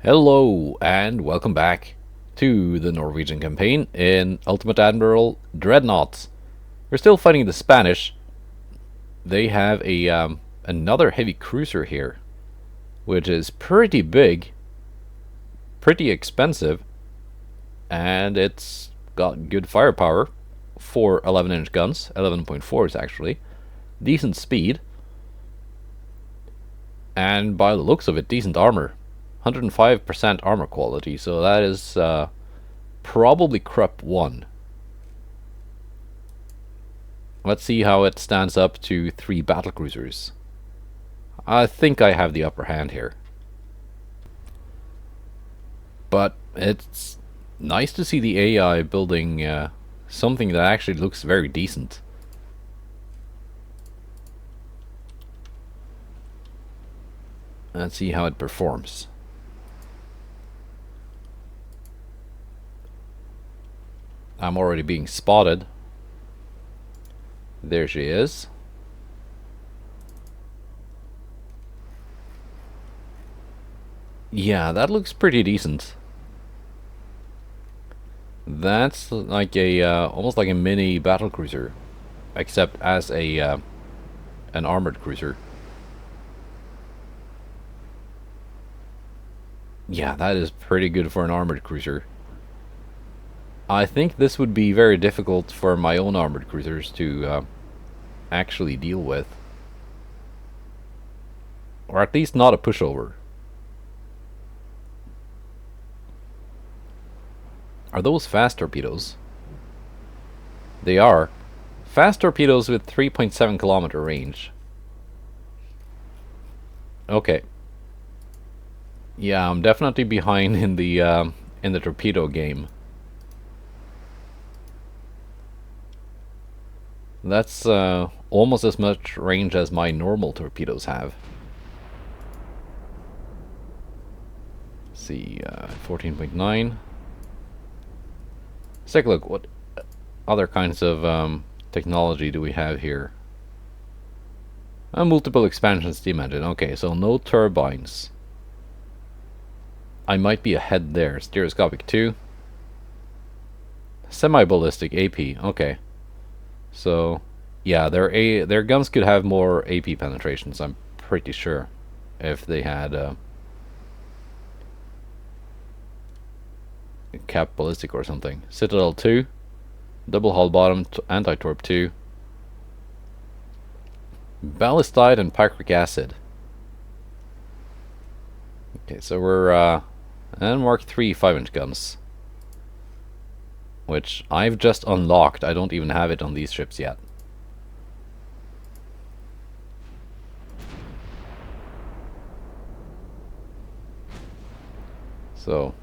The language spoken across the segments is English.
Hello and welcome back to the Norwegian campaign in Ultimate Admiral Dreadnoughts. We're still fighting the Spanish. They have a another heavy cruiser here, which is pretty big, pretty expensive, and it's got good firepower for 11-inch guns, 11.4s actually, decent speed, and by the looks of it, decent armor. 105% armor quality, so that is probably Krupp 1. Let's see how it stands up to 3 battlecruisers. I think I have the upper hand here. But it's nice to see the AI building something that actually looks very decent. Let's see how it performs. I'm already being spotted. There she is. Yeah, that looks pretty decent. That's like a almost like a mini battlecruiser, except as a an armored cruiser. Yeah, that is pretty good for an armored cruiser. I think this would be very difficult for my own armored cruisers to actually deal with. Or at least not a pushover. Are those fast torpedoes? They are. Fast torpedoes with 3.7 kilometer range. Okay. Yeah, I'm definitely behind in the torpedo game. That's almost as much range as my normal torpedoes have. Let's see, 14.9. Let's take a look. What other kinds of technology do we have here? A multiple expansion steam engine. Okay, so no turbines. I might be ahead there. Stereoscopic 2. Semi-ballistic AP. Okay. So, yeah, their guns could have more AP penetrations, I'm pretty sure, if they had cap ballistic or something. Citadel 2, double hull bottom, anti-torp 2, ballistite and picric acid. Okay, so we're and Mark 3 5-inch guns, which I've just unlocked. I don't even have it on these ships yet. So,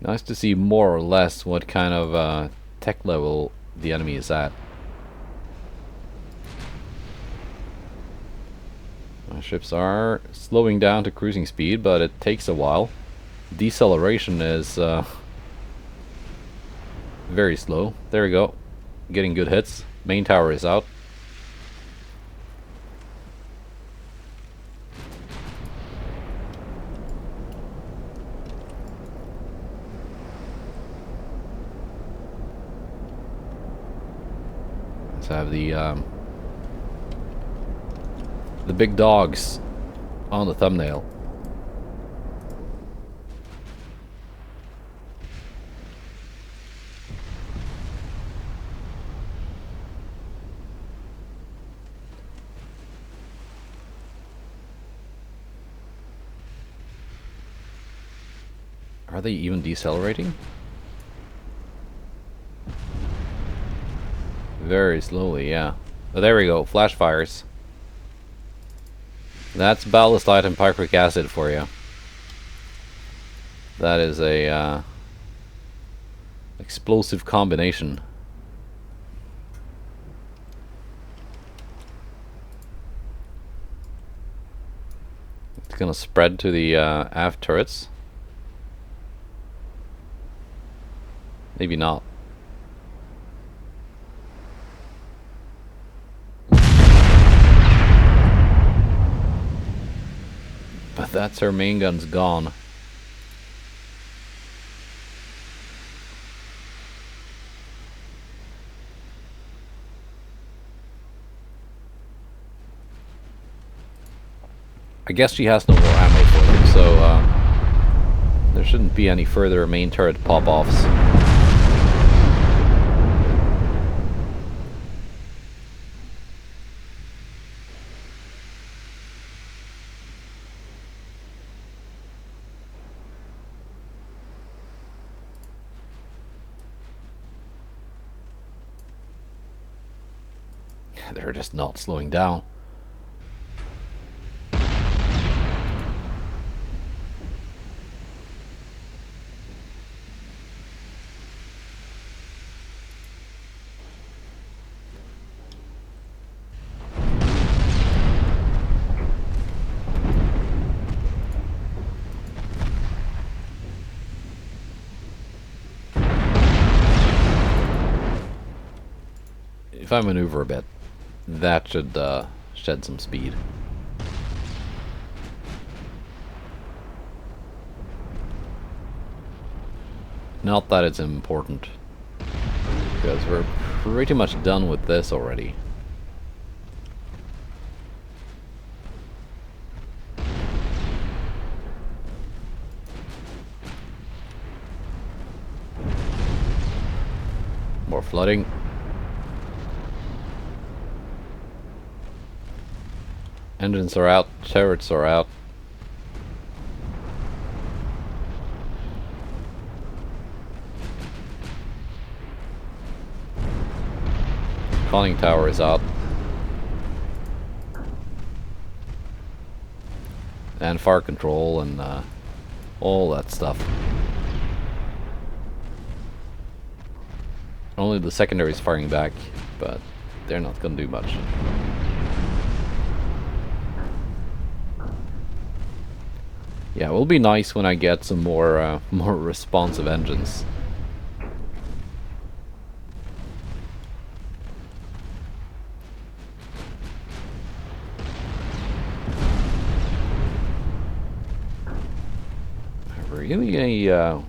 nice to see more or less what kind of tech level the enemy is at. My ships are slowing down to cruising speed, but it takes a while. Deceleration is very slow. There we go. Getting good hits. Main tower is out. Let's have the big dogs on the thumbnail. Are they even decelerating? Very slowly, yeah. Oh, there we go. Flash fires. That's ballistite and picric acid for you. That is a explosive combination. It's gonna spread to the aft turrets. Maybe not. But that's her main gun's gone. I guess she has no more ammo for them, so there shouldn't be any further main turret pop-offs. They're just not slowing down. If I maneuver a bit, that should shed some speed. Not that it's important, because we're pretty much done with this already. More flooding. Engines are out, turrets are out. Conning tower is out. And fire control and all that stuff. Only the secondary is firing back, but they're not gonna do much. Yeah, it will be nice when I get some more more responsive engines.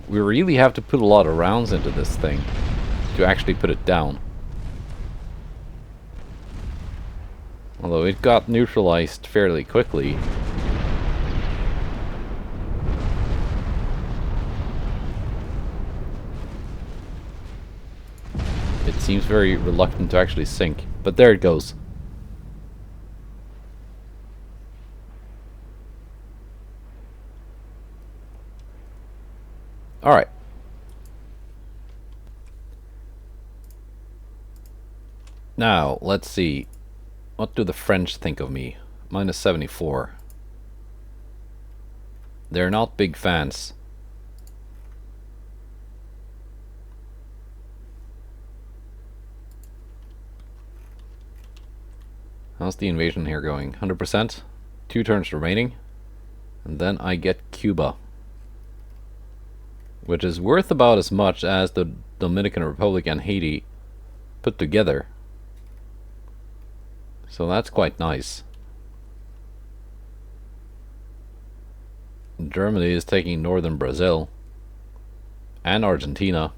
We really have to put a lot of rounds into this thing to actually put it down. Although it got neutralized fairly quickly. It seems very reluctant to actually sink, but there it goes. Alright. Now, let's see. What do the French think of me? Minus 74. They're not big fans. How's the invasion here going? 100%? 2 turns remaining. And then I get Cuba, which is worth about as much as the Dominican Republic and Haiti put together. So that's quite nice. Germany is taking northern Brazil and Argentina.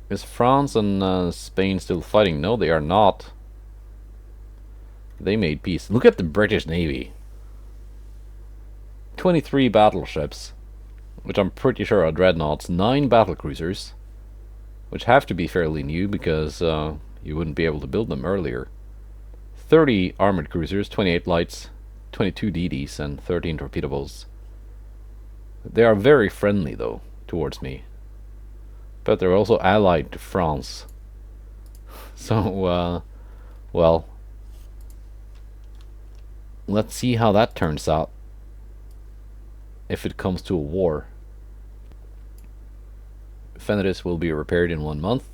Is France and Spain still fighting? No, they are not. They made peace. Look at the British Navy. 23 battleships, which I'm pretty sure are dreadnoughts. 9 battlecruisers, which have to be fairly new because you wouldn't be able to build them earlier. 30 armored cruisers, 28 lights, 22 DDs, and 13 torpedoes. They are very friendly, though, towards me. But they're also allied to France. So, well, let's see how that turns out if it comes to a war. Fenris will be repaired in 1 month.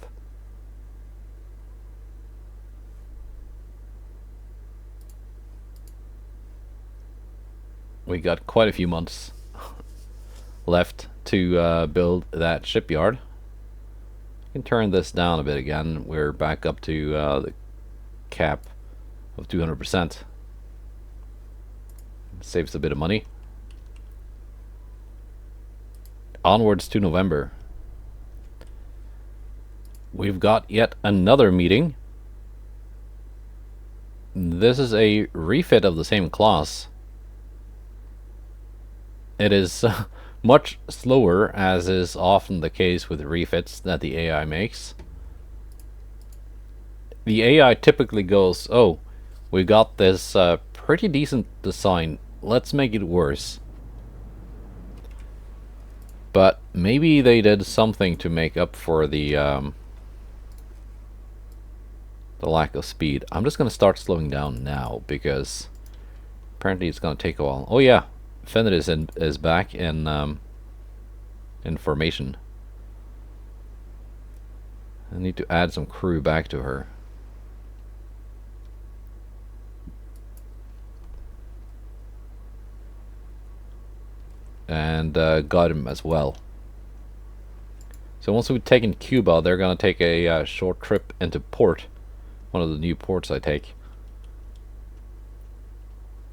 We got quite a few months left to build that shipyard. I can turn this down a bit again. We're back up to the cap of 200%. Saves a bit of money. Onwards to November. We've got yet another meeting. This is a refit of the same class. It is much slower, as is often the case with refits that the AI makes. The AI typically goes, oh, we got this pretty decent design, let's make it worse. But maybe they did something to make up for the lack of speed. I'm just going to start slowing down now, because apparently it's going to take a while. Oh yeah, Fenrir is back in formation. I need to add some crew back to her. And got him as well. So once we've taken Cuba, they're going to take a short trip into port. One of the new ports I take.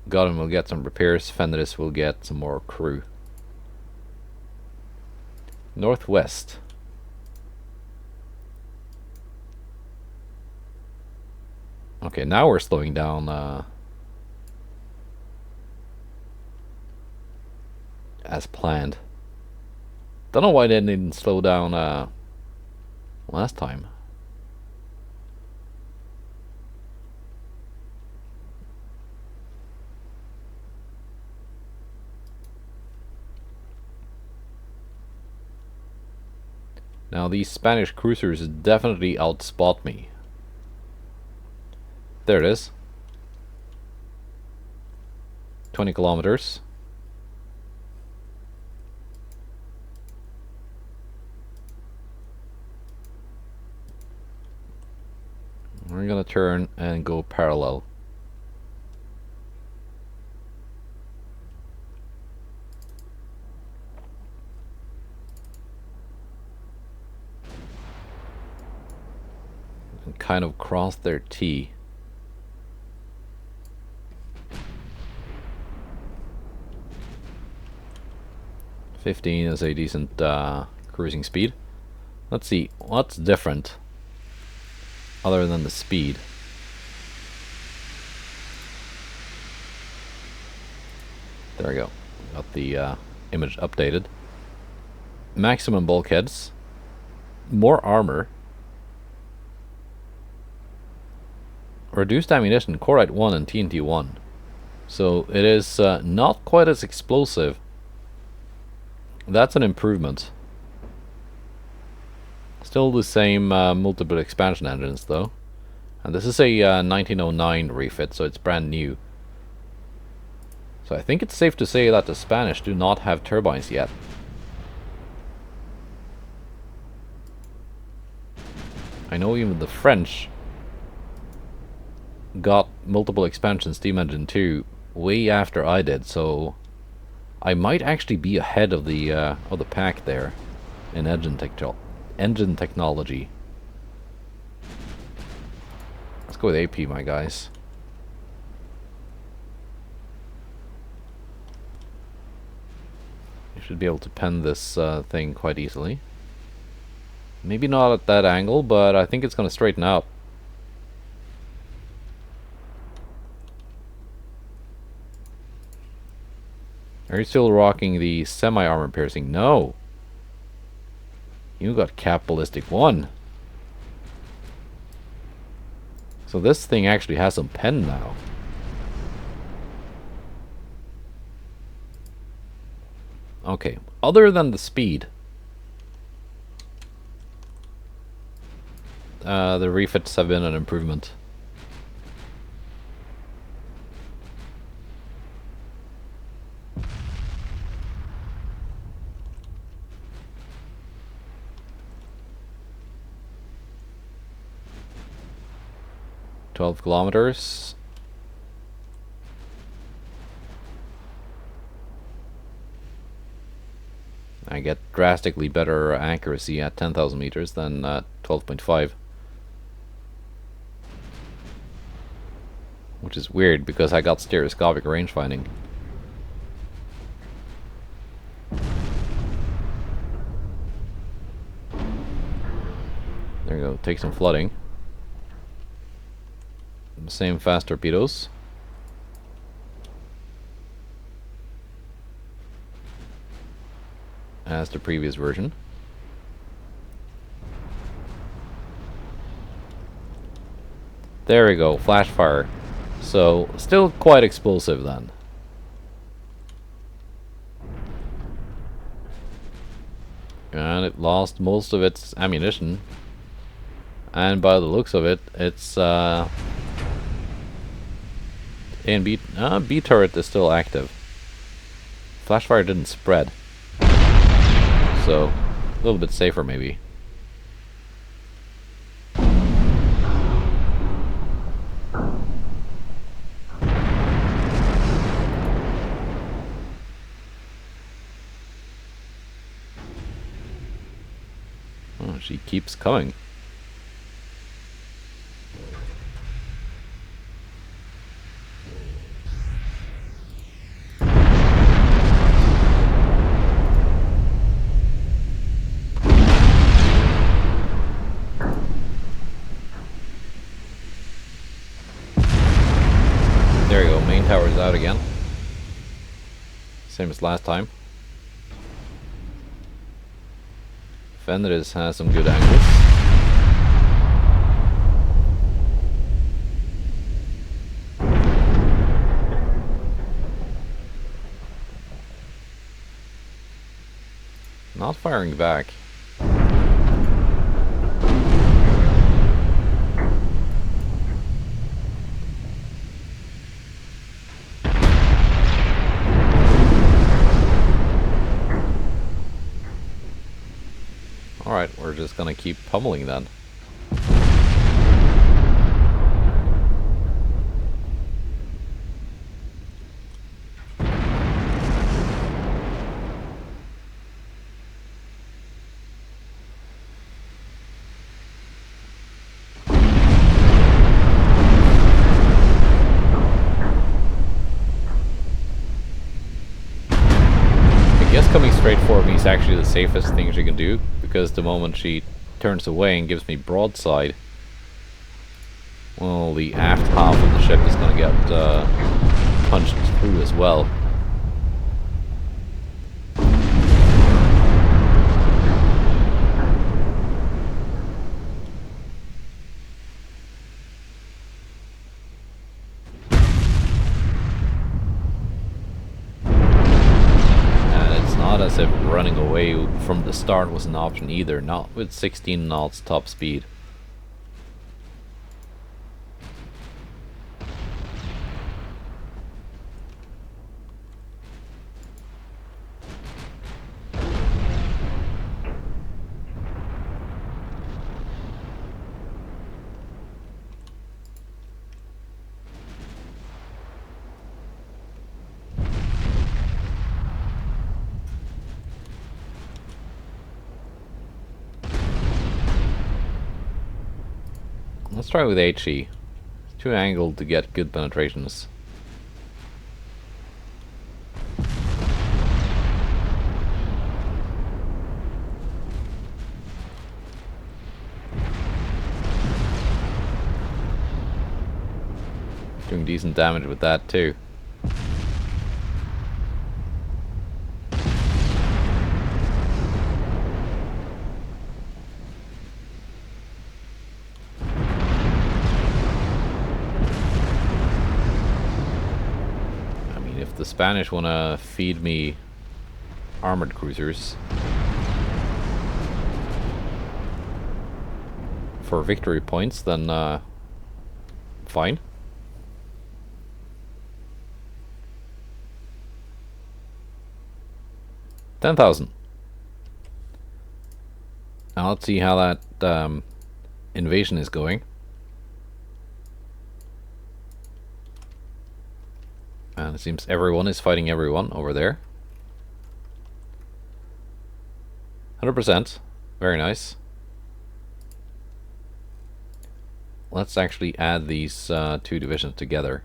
Godham will get some repairs. Fenris will get some more crew. Northwest. Okay, now we're slowing down as planned. Don't know why they didn't slow down last time. Now these Spanish cruisers definitely outspot me. There it is. 20 kilometers. We're gonna turn and go parallel. And kind of cross their T. $15 is a decent cruising speed. Let's see, what's different other than the speed? There we go. Got the image updated. Maximum bulkheads. More armor. Reduced ammunition, Cordite 1 and TNT 1. So it is not quite as explosive. That's an improvement. Still the same multiple expansion engines though. And this is a 1909 refit, so it's brand new. So I think it's safe to say that the Spanish do not have turbines yet. I know even the French got multiple expansion steam engine 2 way after I did, so I might actually be ahead of the pack there in engine technology. Let's go with AP, my guys. You should be able to pen this thing quite easily. Maybe not at that angle, but I think it's going to straighten out. Are you still rocking the semi-armor piercing? No. You got cap ballistic 1. So this thing actually has some pen now. Okay, other than the speed, the refits have been an improvement. $12 kilometers. I get drastically better accuracy at 10,000 meters than 12.5. Which is weird because I got stereoscopic range finding. There we go. We'll take some flooding. Same fast torpedoes. As the previous version. There we go, flash fire. So, still quite explosive then. And it lost most of its ammunition. And by the looks of it, it's A and B turret is still active. Flashfire didn't spread. So, a little bit safer maybe. Oh, she keeps coming. There you go, main tower's out again. Same as last time. Fenris has some good angles. Not firing back. Alright, we're just gonna keep pummeling then. I guess coming straight for me is actually the safest thing she can do, because the moment she turns away and gives me broadside, well, the aft half of the ship is going to get punched through as well. As if running away from the start was an option either, not with 16 knots top speed. Let's try with HE. Too angled to get good penetrations. Doing decent damage with that too. The Spanish want to feed me armored cruisers for victory points, then fine. $10,000. Now let's see how that invasion is going. And it seems everyone is fighting everyone over there. 100%. Very nice. Let's actually add these two divisions together,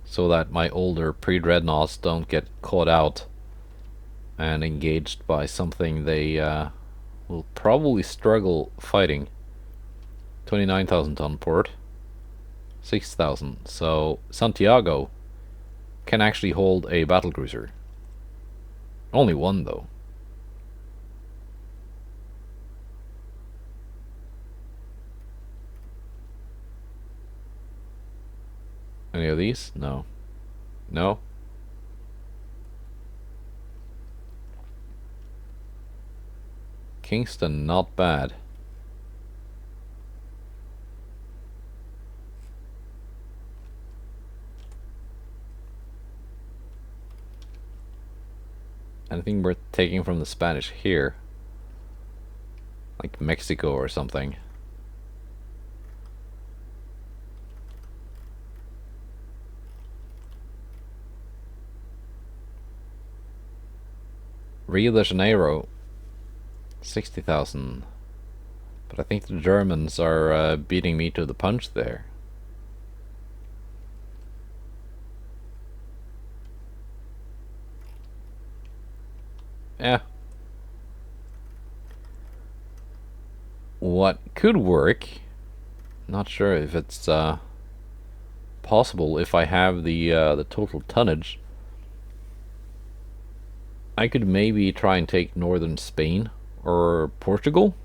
so that my older pre-dreadnoughts don't get caught out and engaged by something they will probably struggle fighting. 29,000 ton port. 6,000. So Santiago can actually hold a battlecruiser. Only one though. Any of these? No. No? Kingston, not bad. Anything worth taking from the Spanish here? Like Mexico or something. Rio de Janeiro, 60,000. But I think the Germans are beating me to the punch there. Yeah. What could work, not sure if it's possible if I have the total tonnage. I could maybe try and take northern Spain or Portugal.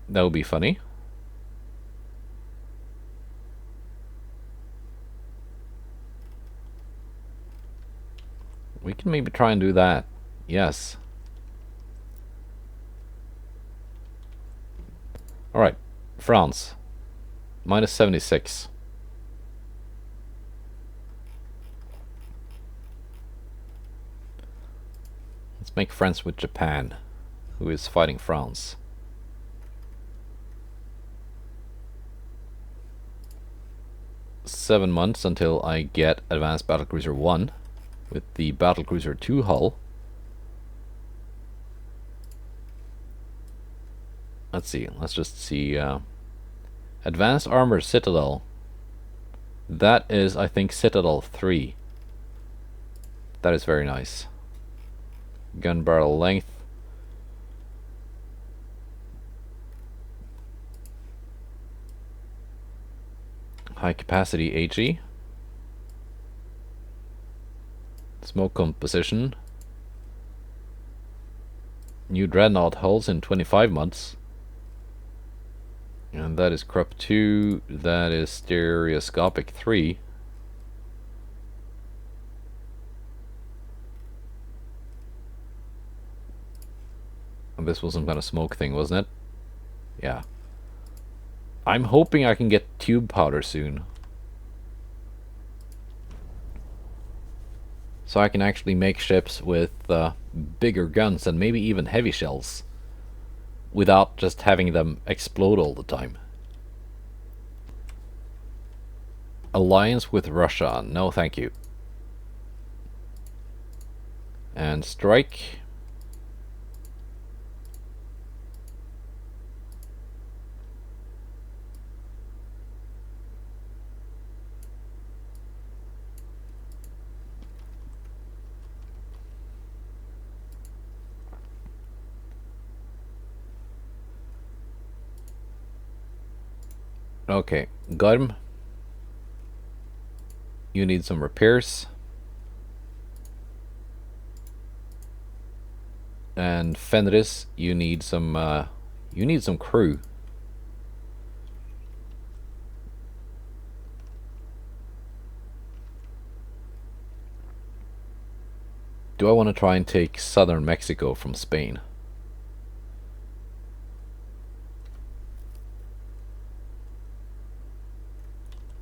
That would be funny. We can maybe try and do that. Yes. Alright. France. Minus 76. Let's make friends with Japan, who is fighting France. Seven months until I get Advanced Battlecruiser 1 with the Battlecruiser 2 hull. Let's see, let's just see. Advanced Armor Citadel. That is, I think, Citadel 3. That is very nice. Gun barrel length. High capacity HE. Smoke composition. New dreadnought hulls in 25 months. And that is Krupp 2. That is stereoscopic 3. And this was some kind of smoke thing, wasn't it? Yeah. I'm hoping I can get tube powder soon. So I can actually make ships with bigger guns and maybe even heavy shells without just having them explode all the time. Alliance with Russia. No, thank you. And strike. Okay, Garm. You need some repairs. And Fenris, you need some crew. Do I want to try and take southern Mexico from Spain?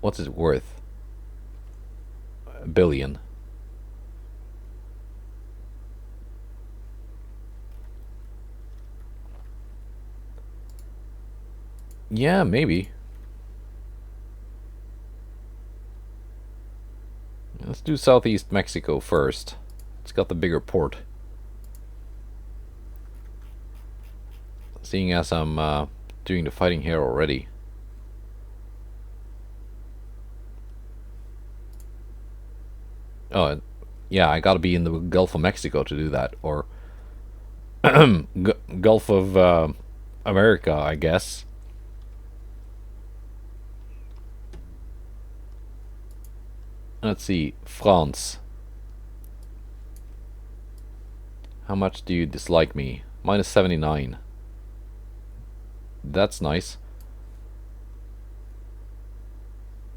What's it worth? $1 billion. Yeah, maybe. Let's do southeast Mexico first. It's got the bigger port. Seeing as I'm doing the fighting here already. Oh, Yeah, I gotta be in the Gulf of Mexico to do that, or Gulf of America, I guess. Let's see, France. How much do you dislike me? Minus 79. That's nice.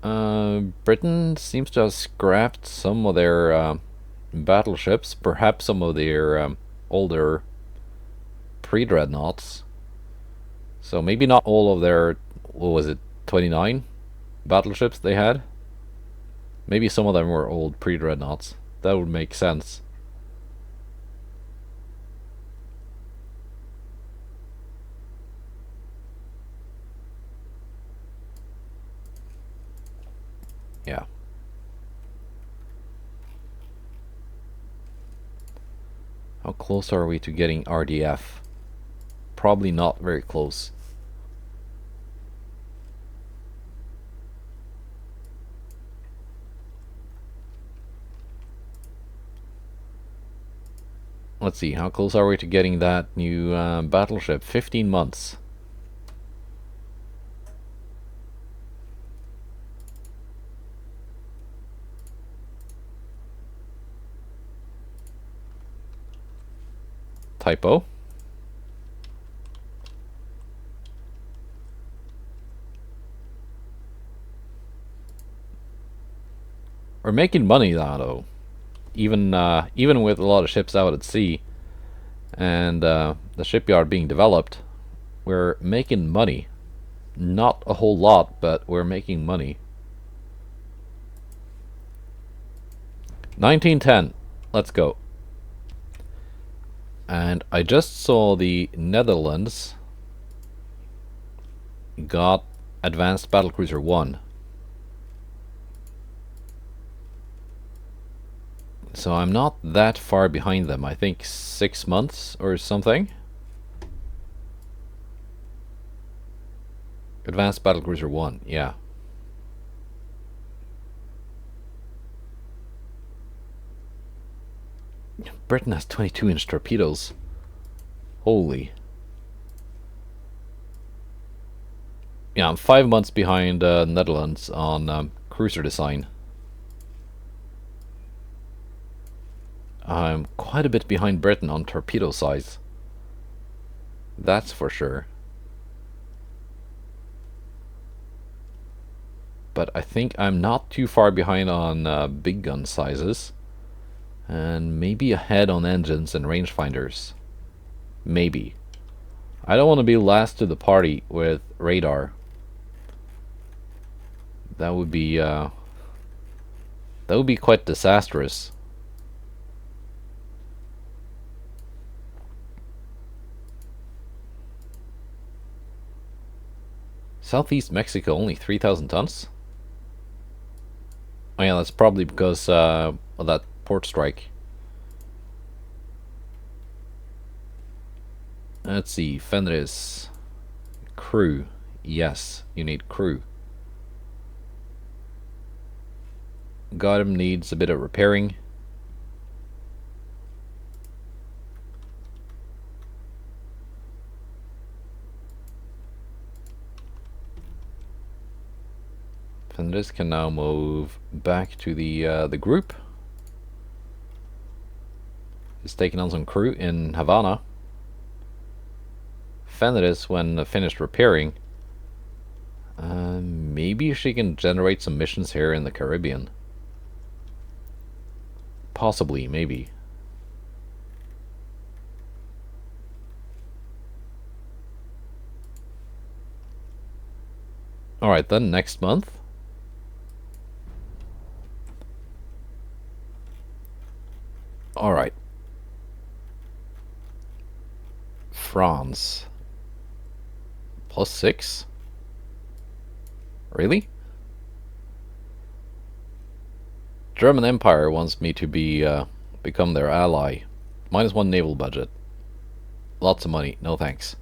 Britain seems to have scrapped some of their battleships, perhaps some of their older pre-dreadnoughts. So maybe not all of their, what was it, 29 battleships they had? Maybe some of them were old pre-dreadnoughts. That would make sense. Yeah. How close are we to getting RDF? Probably not very close. Let's see, how close are we to getting that new battleship? 15 months. Typo. We're making money now, though. Even with a lot of ships out at sea and the shipyard being developed, we're making money. Not a whole lot, but we're making money. 1910. Let's go. And I just saw the Netherlands got Advanced Battlecruiser 1. So I'm not that far behind them. I think 6 months or something. Advanced Battlecruiser 1, yeah. Britain has 22-inch torpedoes. Holy. Yeah, I'm 5 months behind Netherlands on cruiser design. I'm quite a bit behind Britain on torpedo size. That's for sure. But I think I'm not too far behind on big gun sizes. And maybe ahead on engines and rangefinders. Maybe. I don't want to be last to the party with radar. That would be quite disastrous. Southeast Mexico, only 3,000 tons? Oh yeah, that's probably because of that port strike. Let's see, Fenris. Crew. Yes, you need crew. Gotham needs a bit of repairing. Fenris can now move back to the group. He's taking on some crew in Havana. Fenris, when finished repairing, maybe she can generate some missions here in the Caribbean. Possibly, maybe. Alright then, next month. Alright. France. +6? Really? German Empire wants me to become their ally. -1 naval budget. Lots of money. No thanks.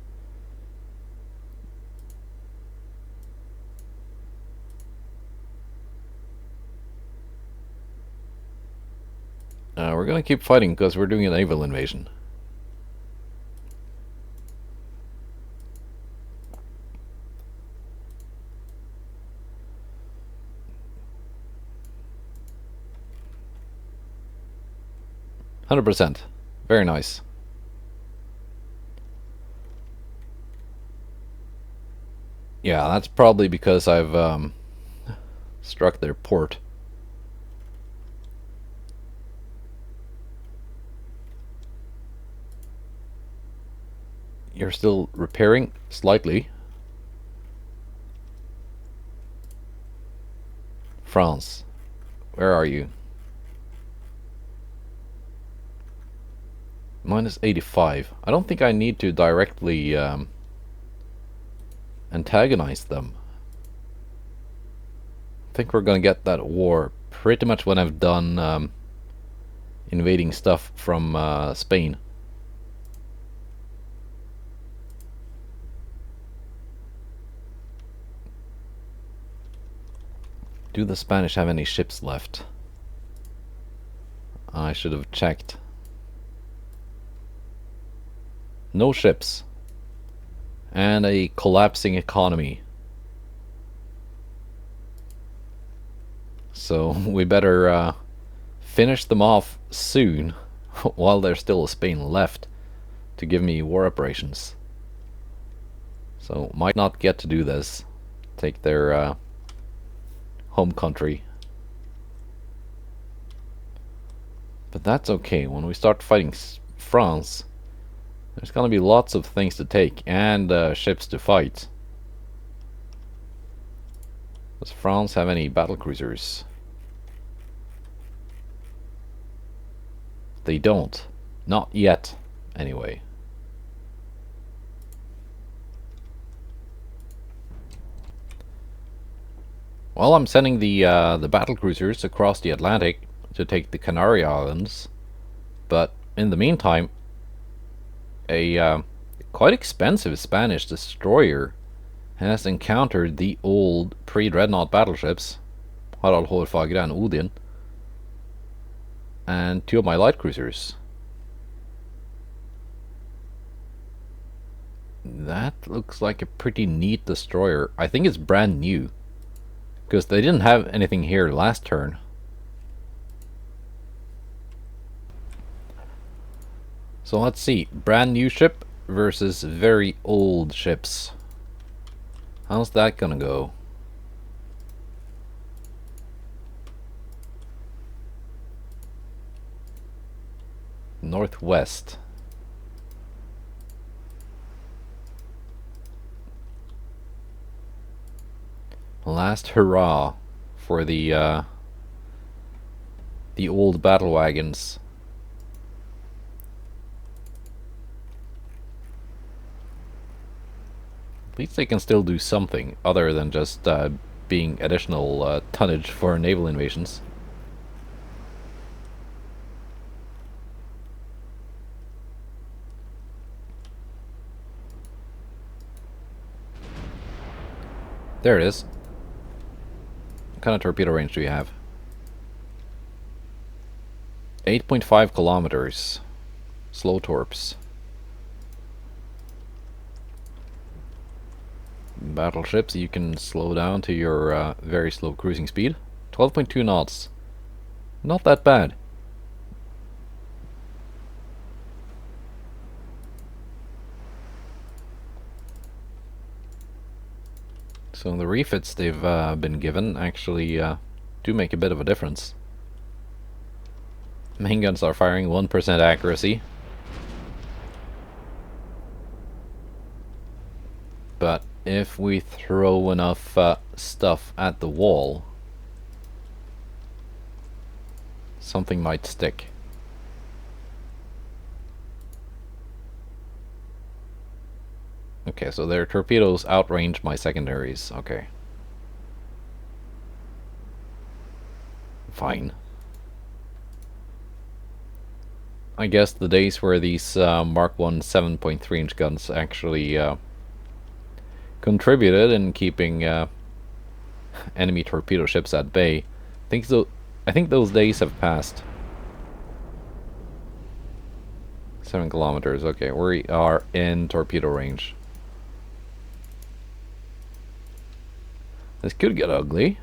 we're gonna keep fighting because we're doing a naval invasion. %. Very nice. Yeah, that's probably because I've struck their port. You're still repairing slightly. France, where are you? Minus 85. I don't think I need to directly antagonize them. I think we're gonna get that war pretty much when I've done invading stuff from Spain. Do the Spanish have any ships left? I should have checked. No ships. And a collapsing economy. So we better finish them off soon while there's still a Spain left to give me war operations. So might not get to do this. Take their home country. But that's okay. When we start fighting France, there's gonna be lots of things to take and ships to fight. Does France have any battle cruisers? They don't. Not yet, anyway. Well, I'm sending the battle cruisers across the Atlantic to take the Canary Islands, but in the meantime, a quite expensive Spanish destroyer has encountered the old pre-dreadnought battleships, Harald Hårfagre and Odin, and 2 of my light cruisers. That looks like a pretty neat destroyer. I think it's brand new, because they didn't have anything here last turn. So let's see, brand new ship versus very old ships. How's that gonna go? Northwest. Last hurrah for the old battle wagons. At least they can still do something other than just being additional tonnage for naval invasions. There it is. What kind of torpedo range do you have? 8.5 kilometers. Slow torps. Battleships, you can slow down to your very slow cruising speed. 12.2 knots. Not that bad. So the refits they've been given actually do make a bit of a difference. Main guns are firing 1% accuracy. But if we throw enough stuff at the wall, something might stick. Okay, so their torpedoes outrange my secondaries. Okay. Fine. I guess the days where these Mark 1 7.3 inch guns actually contributed in keeping enemy torpedo ships at bay. I think those days have passed. 7 kilometers. Okay, we are in torpedo range. This could get ugly.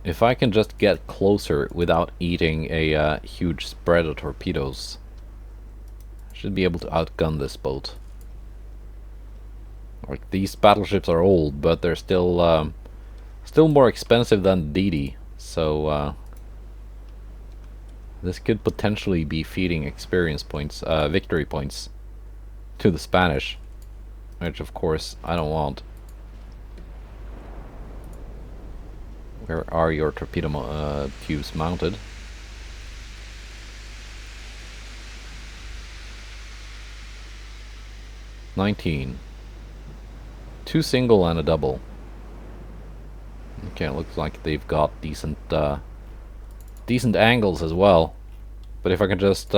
If I can just get closer without eating a huge spread of torpedoes, I should be able to outgun this boat. Like, these battleships are old, but they're still more expensive than DD, so this could potentially be feeding experience points, victory points, to the Spanish, which of course I don't want. Where are your torpedo tubes mounted? $19. 2 single and a double. Okay, it looks like they've got decent angles as well. But if I can just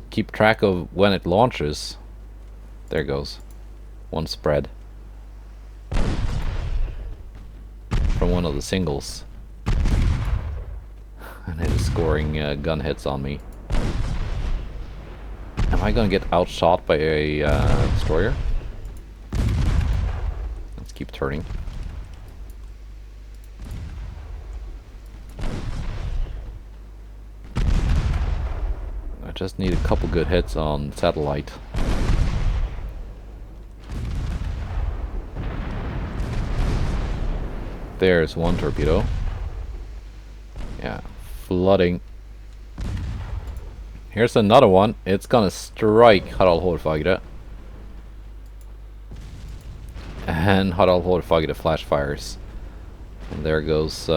keep track of when it launches, there goes. One spread from one of the singles, and it is scoring gun hits on me. Am I gonna get outshot by a destroyer? Let's keep turning. I just need a couple good hits on satellite. There's one torpedo. Yeah, flooding. Here's another one. It's gonna strike Harald Hårfagre. And Harald Hårfagre flash fires. And there goes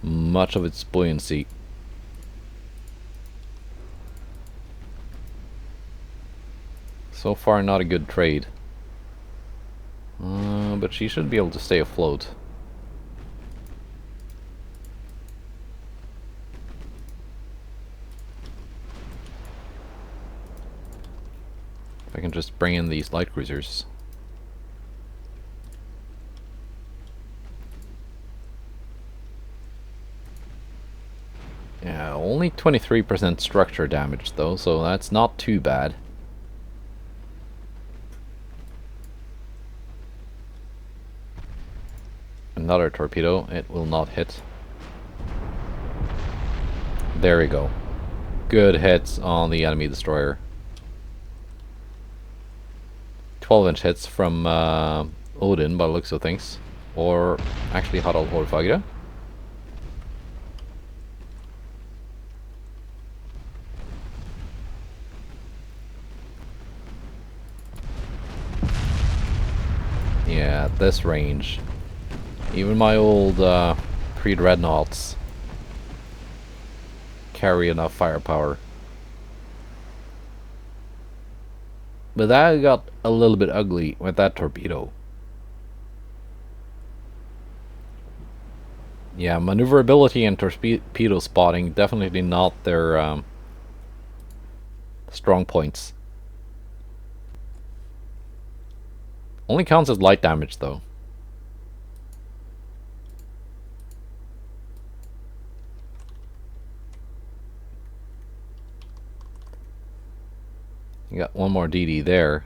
much of its buoyancy. So far, not a good trade. But she should be able to stay afloat. If I can just bring in these light cruisers. Yeah, only 23% structure damage though, so that's not too bad. Another torpedo, it will not hit. There we go. Good hits on the enemy destroyer. 12-inch hits from Odin by the looks of things. Or actually Harald Hårfagre. Yeah, at this range. Even my old pre-dreadnoughts carry enough firepower. But that got a little bit ugly with that torpedo. Yeah, maneuverability and torpedo spotting definitely not their strong points. Only counts as light damage though. You got one more DD there.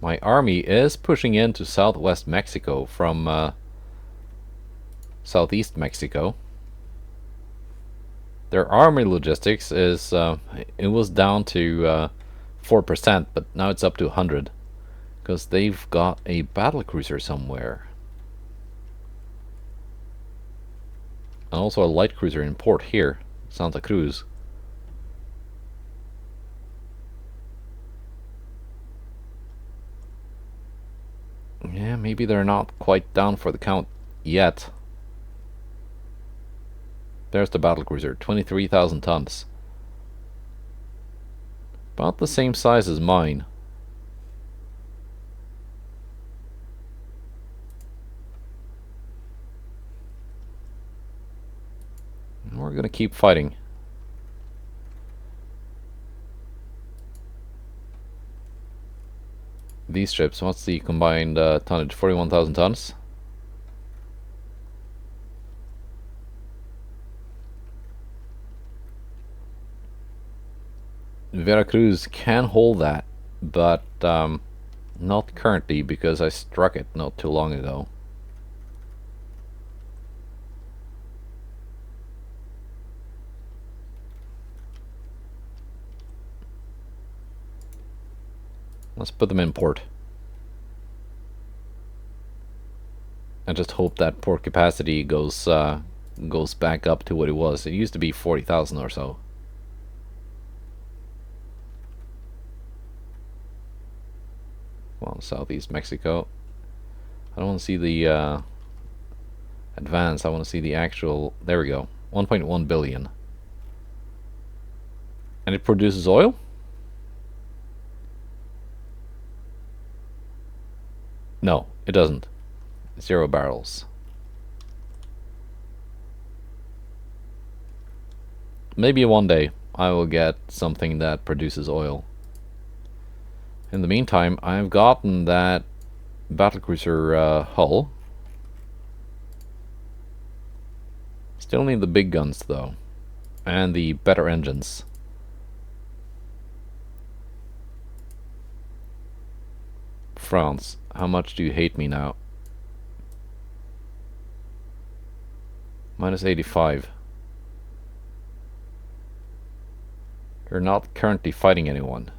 My army is pushing into southwest Mexico from southeast Mexico. Their army logistics is it was down to 4%, but now it's up to 100 because they've got a battle cruiser somewhere, and also a light cruiser in port here, Santa Cruz. Yeah, maybe they're not quite down for the count yet. There's the battlecruiser, 23,000 tons. About the same size as mine. And we're gonna keep fighting. these ships, what's the combined tonnage? 41,000 tons. Veracruz can hold that, but not currently because I struck it not too long ago. Let's put them in port. And just hope that port capacity goes back up to what it was. It used to be 40,000 or so. Well, southeast Mexico. I don't want to see the advance. I want to see the actual. There we go. 1.1 billion. And it produces oil? No, it doesn't. 0 barrels. Maybe one day I will get something that produces oil. In the meantime, I've gotten that battlecruiser hull. Still need the big guns though, and the better engines. France, how much do you hate me now? Minus 85. You're not currently fighting anyone.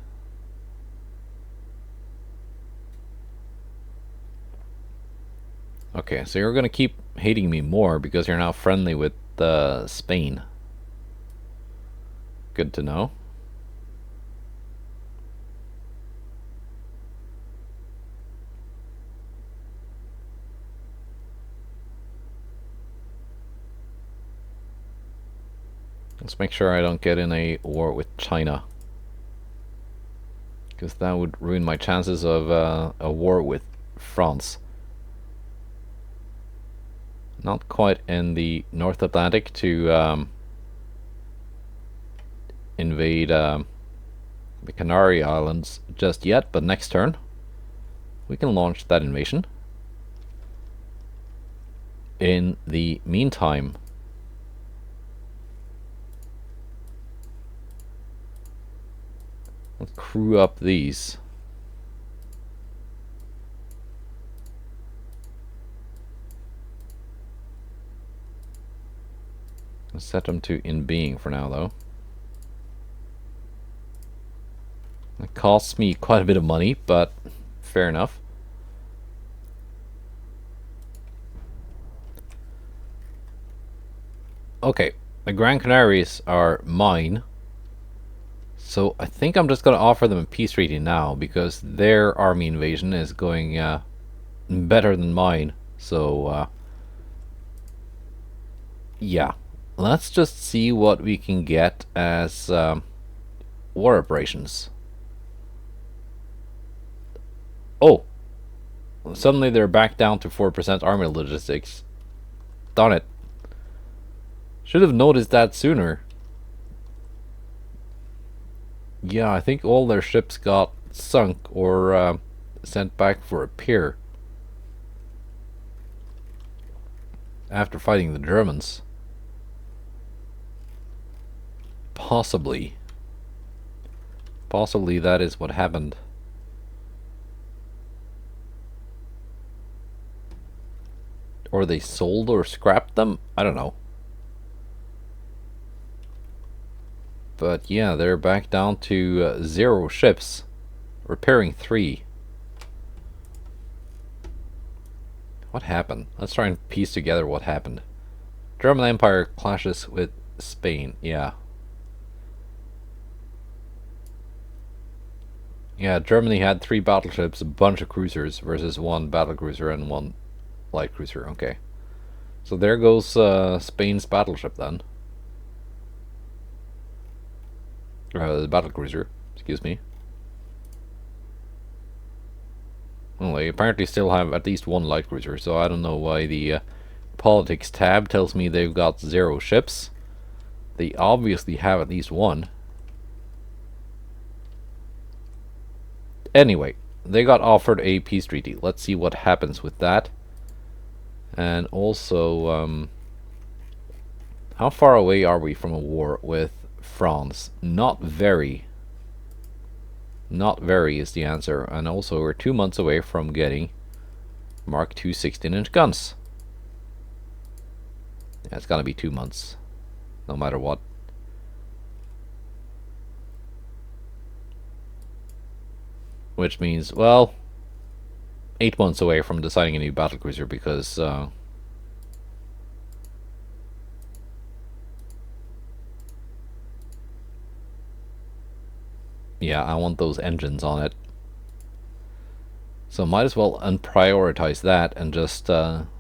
Okay, so you're gonna keep hating me more because you're now friendly with Spain. Good to know. Let's make sure I don't get in a war with China, because that would ruin my chances of a war with France. Not quite in the North Atlantic to invade the Canary Islands just yet, but next turn we can launch that invasion. In the meantime, let's crew up these. Let's set them to in being for now, though. It costs me quite a bit of money, but fair enough. Okay, the Gran Canaries are mine. So I think I'm just going to offer them a peace treaty now, because their army invasion is going better than mine. So yeah, let's just see what we can get as war operations. Oh, suddenly they're back down to 4% army logistics. Darn it. Should have noticed that sooner. Yeah, I think all their ships got sunk or sent back for repair after fighting the Germans. Possibly. Possibly that is what happened. Or they sold or scrapped them? I don't know. But yeah, they're back down to 0 ships, repairing 3. What happened? Let's try and piece together what happened. German Empire clashes with Spain. Yeah. Yeah, Germany had 3 battleships, a bunch of cruisers, versus 1 battlecruiser and 1 light cruiser. Okay. So there goes Spain's battleship then. The battlecruiser, excuse me. Well, they apparently still have at least 1 light cruiser, so I don't know why the politics tab tells me they've got 0 ships. They obviously have at least 1. Anyway, they got offered a peace treaty. Let's see what happens with that. And also, how far away are we from a war with France? Not very. Not very is the answer. And also, we're 2 months away from getting Mark II 16-inch guns. Yeah, it's gonna be 2 months, no matter what. Which means, well, 8 months away from deciding a new battlecruiser because yeah, I want those engines on it. So might as well unprioritize that and just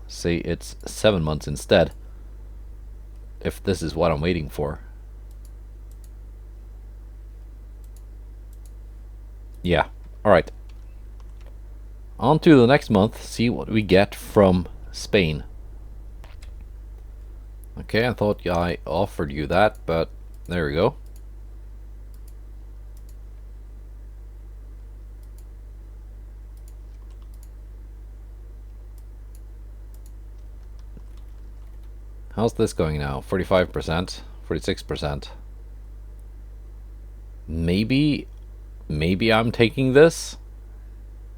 say it's 7 months instead, if this is what I'm waiting for. Yeah, alright. On to the next month, see what we get from Spain. Okay, I thought I offered you that, but there we go. How's this going now? 45%, 46%. Maybe I'm taking this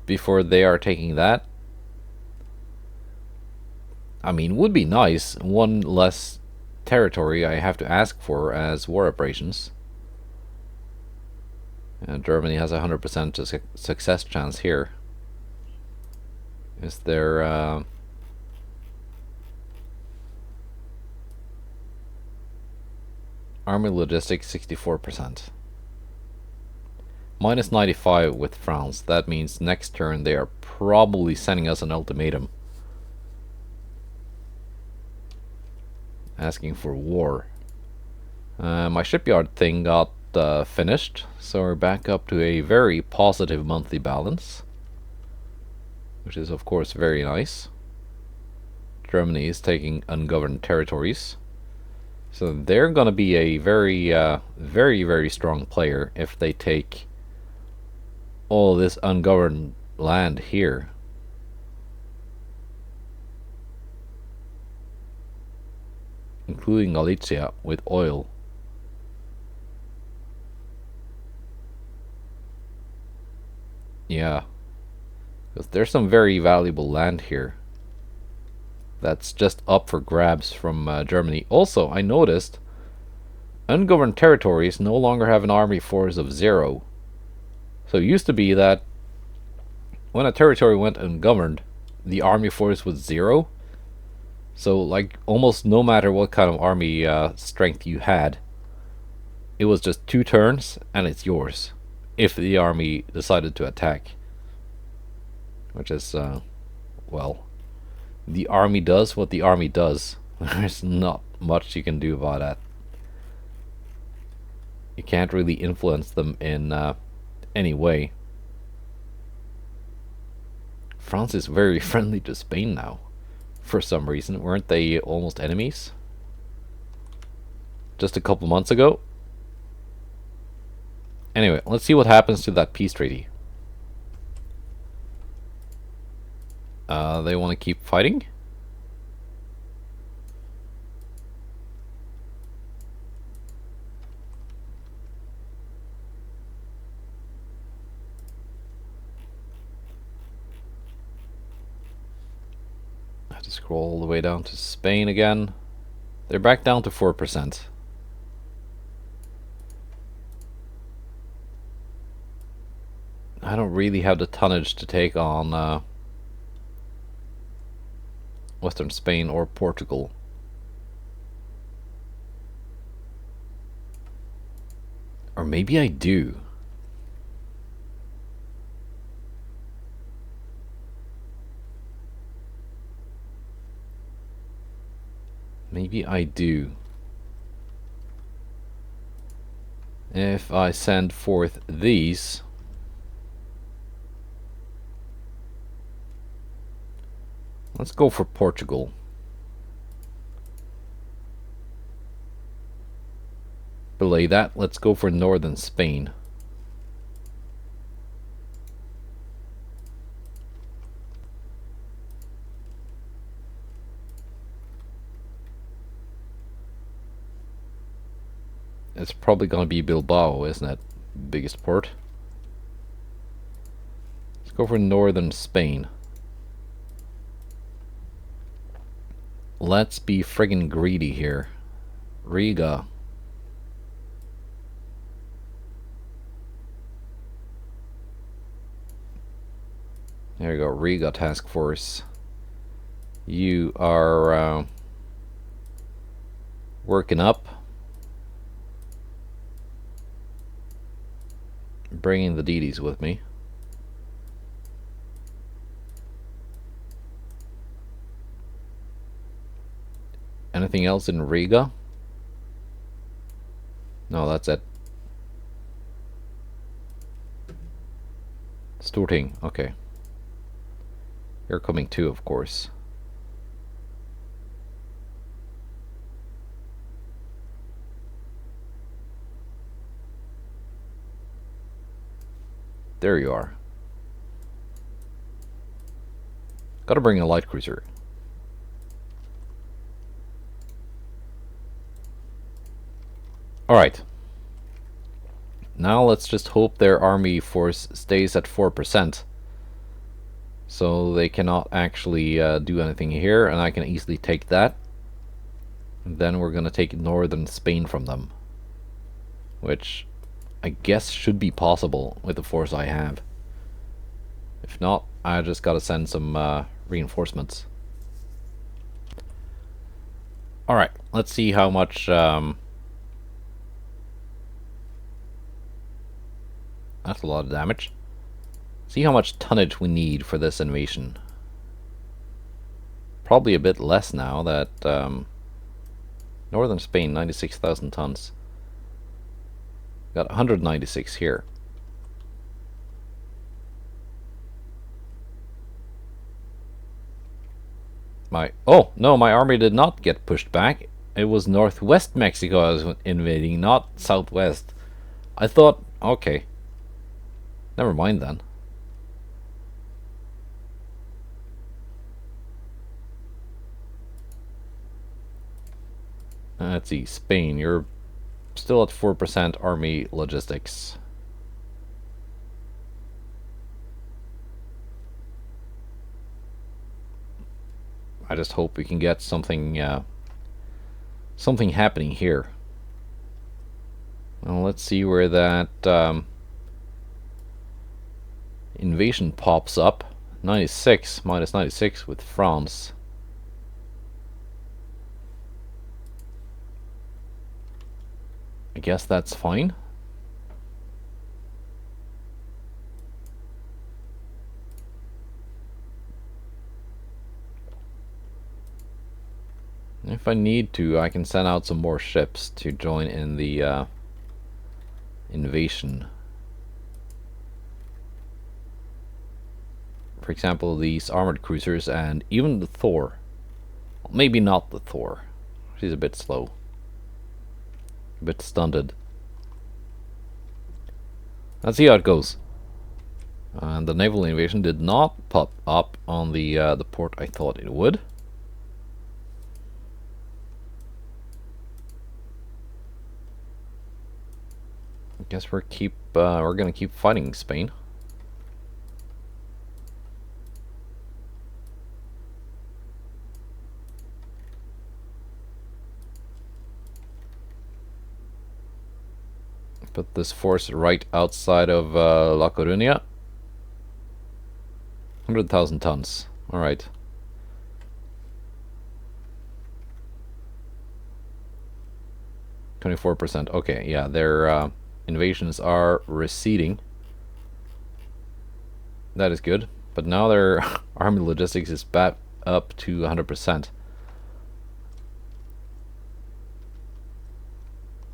before they are taking that. I mean, would be nice. One less territory I have to ask for as war operations. And Germany has a 100% success chance here. Is there Army logistics 64%. Minus 95 with France. That means next turn they are probably sending us an ultimatum, asking for war. My shipyard thing got finished, so we're back up to a very positive monthly balance, which is of course very nice. Germany is taking ungoverned territories, so they're gonna be a very very strong player if they take all this ungoverned land here. Including Galicia with oil. Yeah. Because there's some very valuable land here that's just up for grabs from Germany. Also, I noticed ungoverned territories no longer have an army force of 0. So it used to be that when a territory went ungoverned, the army force was 0. So, like, almost no matter what kind of army strength you had, it was just 2 turns and it's yours if the army decided to attack. Which is, well, the army does what the army does. There's not much you can do about that. You can't really influence them in any way. France is very friendly to Spain now. For some reason, weren't they almost enemies just a couple months ago? Anyway, let's see what happens to that peace treaty. They want to keep fighting? I have to scroll all the way down to Spain again. They're back down to 4%. I don't really have the tonnage to take on Western Spain or Portugal. Or maybe I do. Maybe I do. If I send forth these, let's go for Portugal. Belay that, let's go for northern Spain. It's probably gonna be Bilbao, isn't it? Biggest port. Let's go for northern Spain. Let's be friggin' greedy here. Riga. There you go, Riga Task Force. You are working up. Bringing the DDs with me. Anything else in Riga? No, that's it. Storting, okay. You're coming too, of course. There you are. Gotta bring a light cruiser. Alright. Now let's just hope their army force stays at 4%. So they cannot actually do anything here, and I can easily take that. And then we're gonna take northern Spain from them. Which I guess should be possible with the force I have. If not, I just gotta send some reinforcements. Alright, let's see how much... That's a lot of damage. See how much tonnage we need for this invasion. Probably a bit less now that northern Spain, 96,000 tons. Got 196 here. Oh no, my army did not get pushed back. It was northwest Mexico I was invading, not southwest. I thought, okay, never mind then. Let's see, Spain, you're still at 4% army logistics. I just hope we can get something something happening here. Well, let's see where that invasion pops up. 96, minus 96 with France. I guess that's fine. If I need to, I can send out some more ships to join in the invasion. For example, these armored cruisers and even the Thor. Well, maybe not the Thor. She's a bit slow. A bit stunted. Let's see how it goes. And the naval invasion did not pop up on the port I thought it would. I guess we're gonna keep fighting Spain. Put this force right outside of La Coruña. 100,000 tons. Alright. %. Okay, yeah, their invasions are receding. That is good. But now their army logistics is back up to 100%.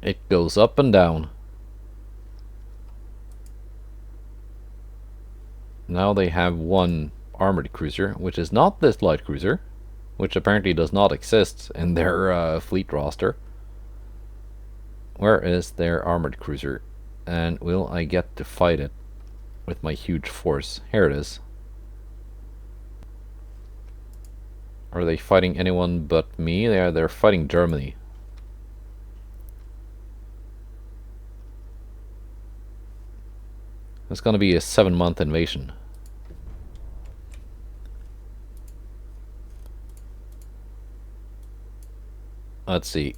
It goes up and down. Now they have one armored cruiser, which is not this light cruiser, which apparently does not exist in their fleet roster. Where is their armored cruiser? And will I get to fight it with my huge force? Here it is. Are they fighting anyone but me? They're fighting Germany. It's gonna be a 7-month invasion. Let's see.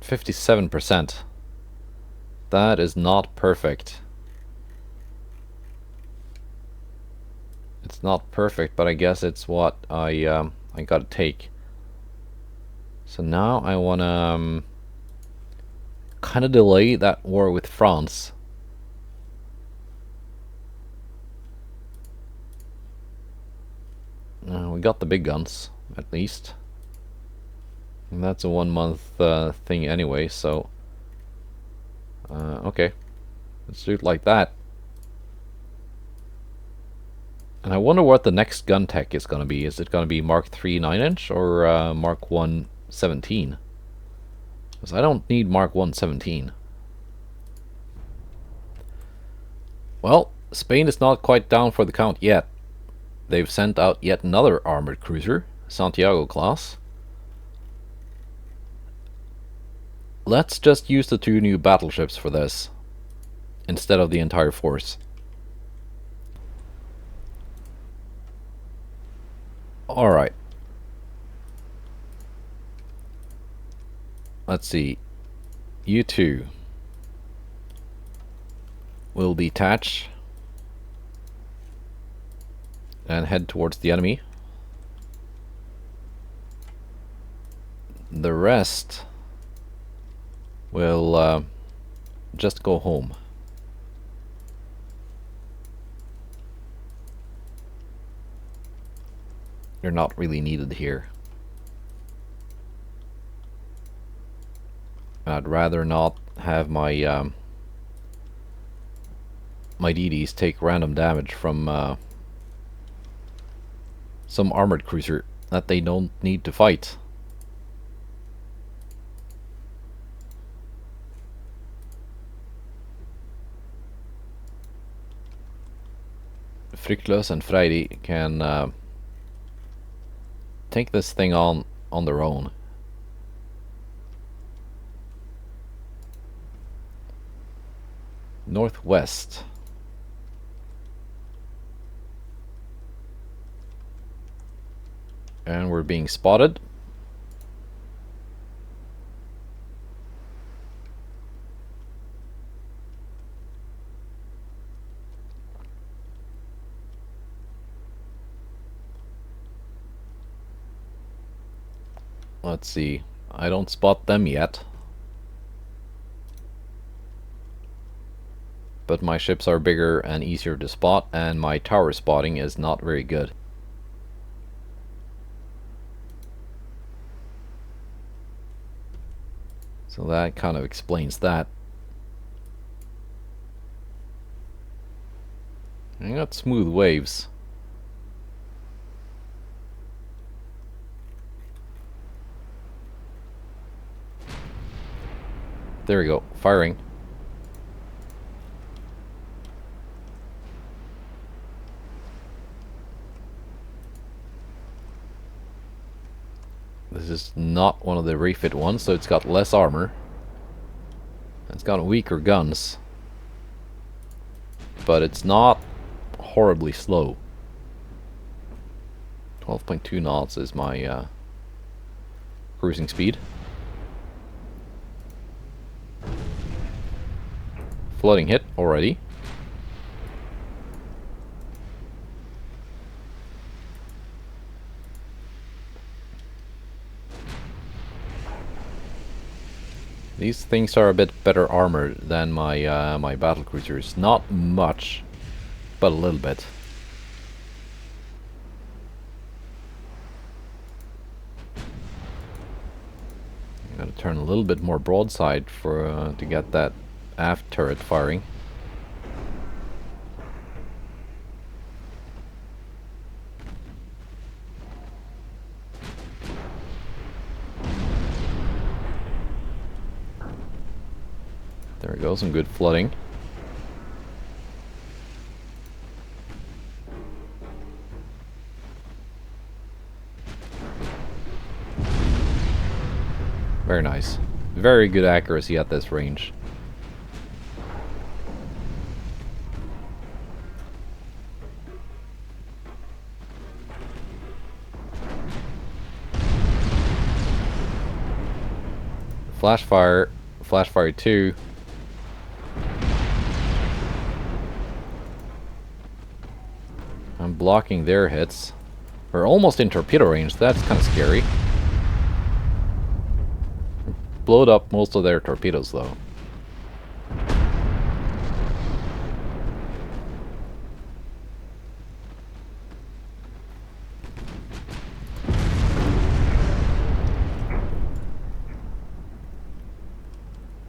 %57%. That is not perfect. It's not perfect, but I guess it's what I gotta take. So now I wanna kind of delay that war with France. We got the big guns, at least. And that's a 1-month thing anyway, so... okay. Let's do it like that. And I wonder what the next gun tech is going to be. Is it going to be Mark III 9-inch or Mark 1 17? Because I don't need Mark 1 17. Well, Spain is not quite down for the count yet. They've sent out yet another armored cruiser, Santiago class. Let's just use the 2 new battleships for this, instead of the entire force. Alright. Let's see. You two will detach and head towards the enemy. The rest will just go home. They're not really needed here. I'd rather not have my my DDs take random damage from some armored cruiser that they don't need to fight. Fryktløs and Freidig can take this thing on their own. Northwest. And we're being spotted. Let's see. I don't spot them yet. But my ships are bigger and easier to spot, and my tower spotting is not very good. So that kind of explains that. I got smooth waves. There we go, firing. This is not one of the refit ones, so it's got less armor. It's got weaker guns. But it's not horribly slow. 12.2 knots is my cruising speed. Flooding hit already. These things are a bit better armored than my my battle cruisers. Not much, but a little bit. I'm gonna turn a little bit more broadside for to get that aft turret firing. There we go, some good flooding. Very nice. very good accuracy at this range. Flash fire 2. I'm blocking their hits. We're almost in torpedo range, that's kind of scary. Blowed up most of their torpedoes though.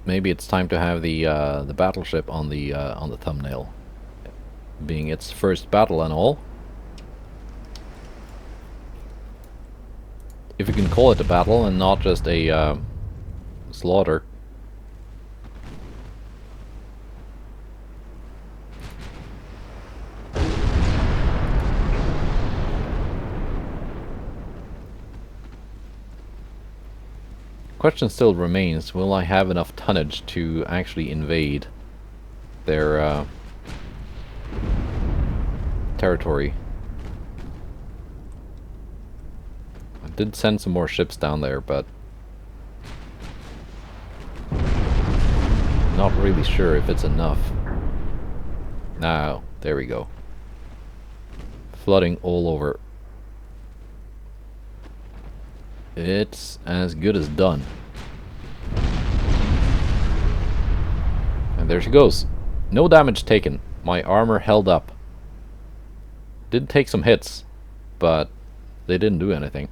Maybe it's time to have the battleship on the thumbnail, being its first battle and all. If you can call it a battle and not just a slaughter. Question still remains, will I have enough tonnage to actually invade their territory? I did send some more ships down there, but not really sure if it's enough. Now, there we go. Flooding all over. It's as good as done. And there she goes. No damage taken. My armor held up. Did take some hits, but they didn't do anything.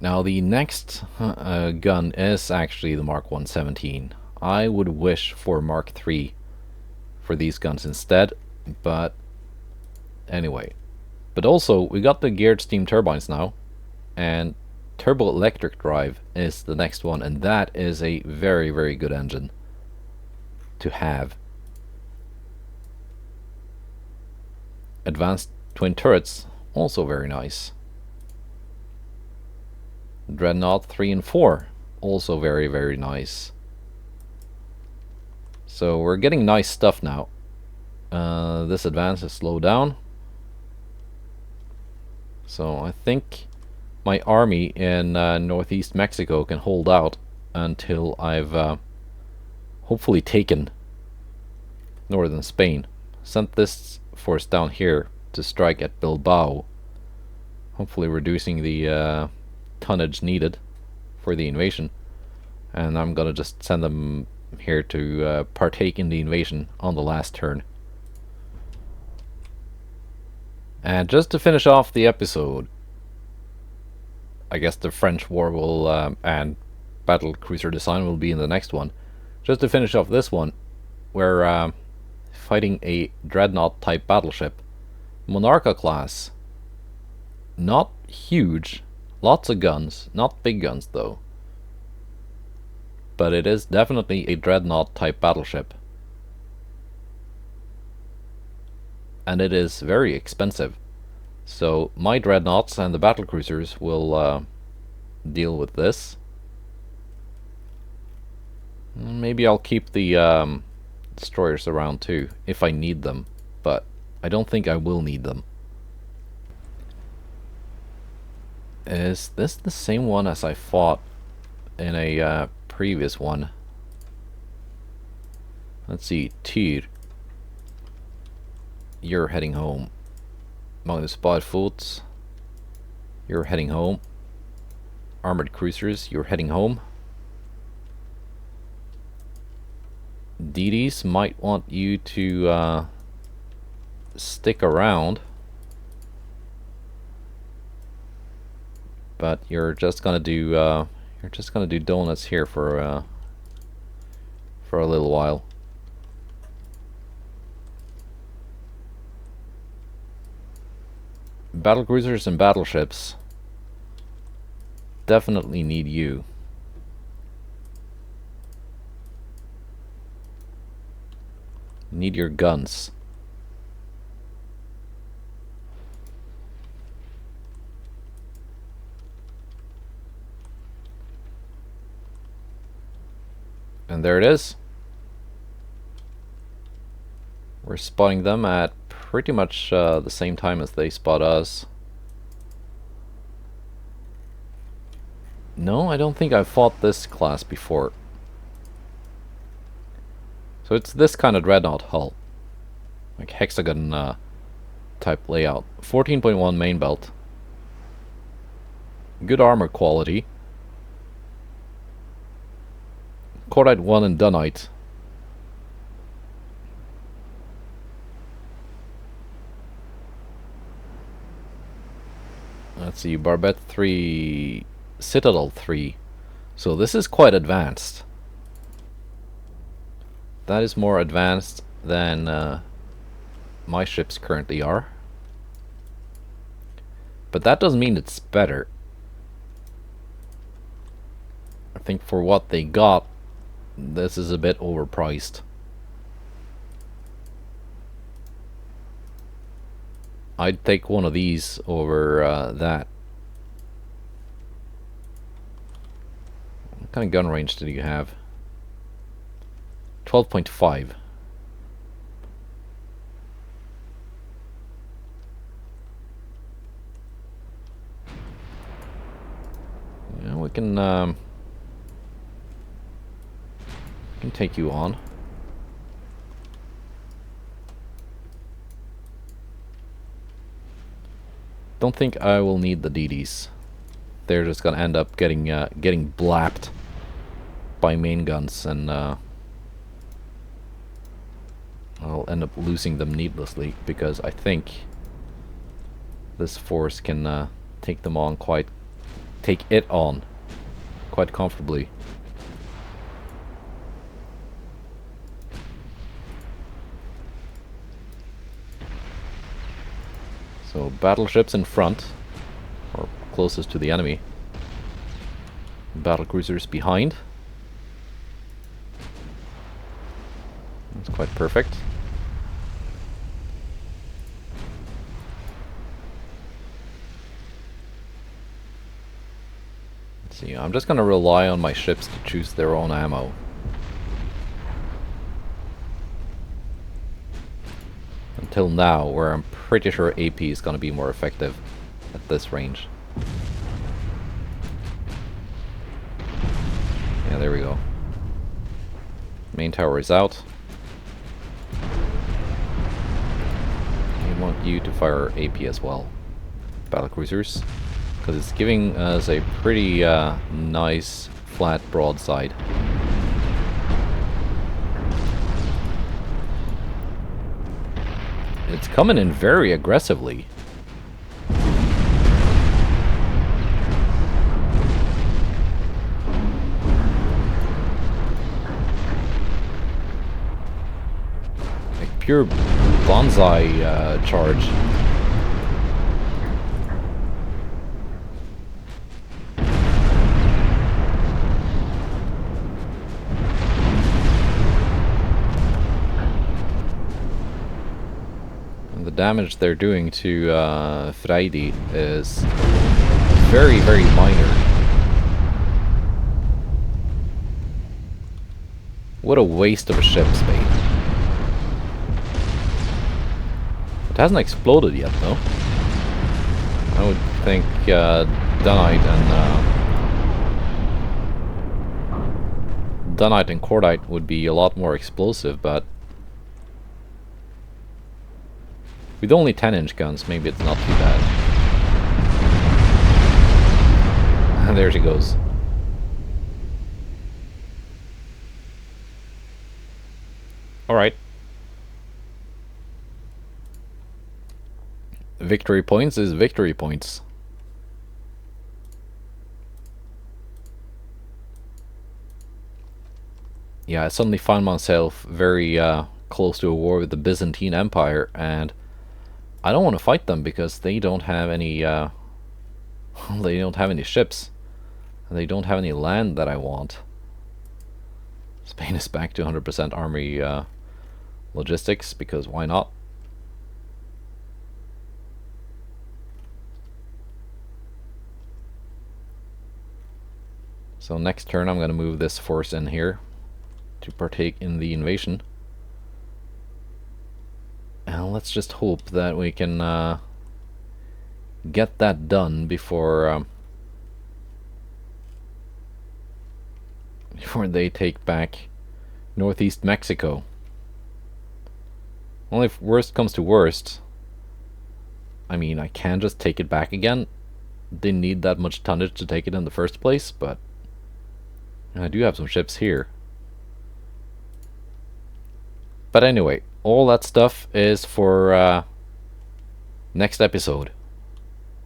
Now the next gun is actually the Mark 117. I would wish for Mark 3 for these guns instead, but anyway. But also, we got the geared steam turbines now, and turbo electric drive is the next one, and that is a very, very good engine to have. Advanced twin turrets, also very nice. Dreadnought 3 and 4, also very, very nice. So we're getting nice stuff now. This advance is slowed down. So I think my army in northeast Mexico can hold out until I've hopefully taken northern Spain. Sent this force down here to strike at Bilbao, hopefully reducing the tonnage needed for the invasion. And I'm gonna just send them here to partake in the invasion on the last turn. And just to finish off the episode, I guess the French war will and battle cruiser design will be in the next one. Just to finish off this one, we're fighting a dreadnought type battleship, Monarcha class. Not huge, lots of guns, not big guns though, but it is definitely a dreadnought type battleship. And it is very expensive. So my dreadnoughts and the battlecruisers will deal with this. Maybe I'll keep the destroyers around too, if I need them, but I don't think I will need them. Is this the same one as I fought in a previous one? Let's see, Tyr. You're heading home. Magnus Badfoot, you're heading home. Armored cruisers, you're heading home. DDs might want you to stick around, but you're just gonna do donuts here for a little while. Battlecruisers and battleships definitely need you. Need your guns. And there it is. We're spotting them at pretty much the same time as they spot us. No, I don't think I've fought this class before. So it's this kind of dreadnought hull. Like hexagon type layout. 14.1 main belt. Good armor quality. Cordite 1 and Dunite. Let's see, Barbette 3, Citadel 3. So this is quite advanced. That is more advanced than my ships currently are. But that doesn't mean it's better. I think for what they got, this is a bit overpriced. I'd take one of these over that. What kind of gun range did you have? 12.5. Yeah, we can take you on. Don't think I will need the DDs. They're just gonna end up getting blapped by main guns, and I'll end up losing them needlessly, because I think this force can take it on quite comfortably. So battleships in front, or closest to the enemy. Battlecruisers behind. That's quite perfect. Let's see, I'm just going to rely on my ships to choose their own ammo. Until now, where I'm pretty sure AP is going to be more effective at this range. Yeah, there we go. Main tower is out. I want you to fire AP as well, battlecruisers, because it's giving us a pretty nice flat broadside. It's coming in very aggressively. Like pure bonsai charge. Damage they're doing to Freidi is very, very minor. What a waste of a ship, Spade. It hasn't exploded yet, though. I would think Dunite and Cordite would be a lot more explosive, but with only 10-inch guns, maybe it's not too bad. And there she goes. Alright. Victory points is victory points. Yeah, I suddenly found myself very close to a war with the Byzantine Empire, and I don't want to fight them because they don't have any they don't have any ships, and they don't have any land that I want. Spain is back to 100% army logistics, because why not? So next turn I'm going to move this force in here. to partake in the invasion. And let's just hope that we can get that done before before they take back northeast Mexico. Only if worst comes to worst, I mean, I can just take it back again. Didn't need that much tonnage to take it in the first place, but I do have some ships here. But anyway, all that stuff is for next episode.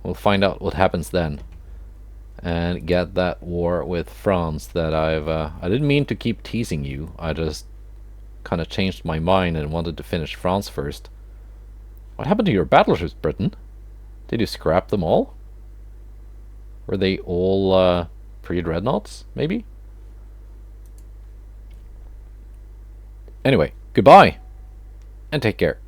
We'll find out what happens then, and get that war with France that I didn't mean to keep teasing you. I just kind of changed my mind and wanted to finish France first. What happened to your battleships, Britain? Did you scrap them all? Were they all pre-dreadnoughts, maybe? Anyway, goodbye, and take care.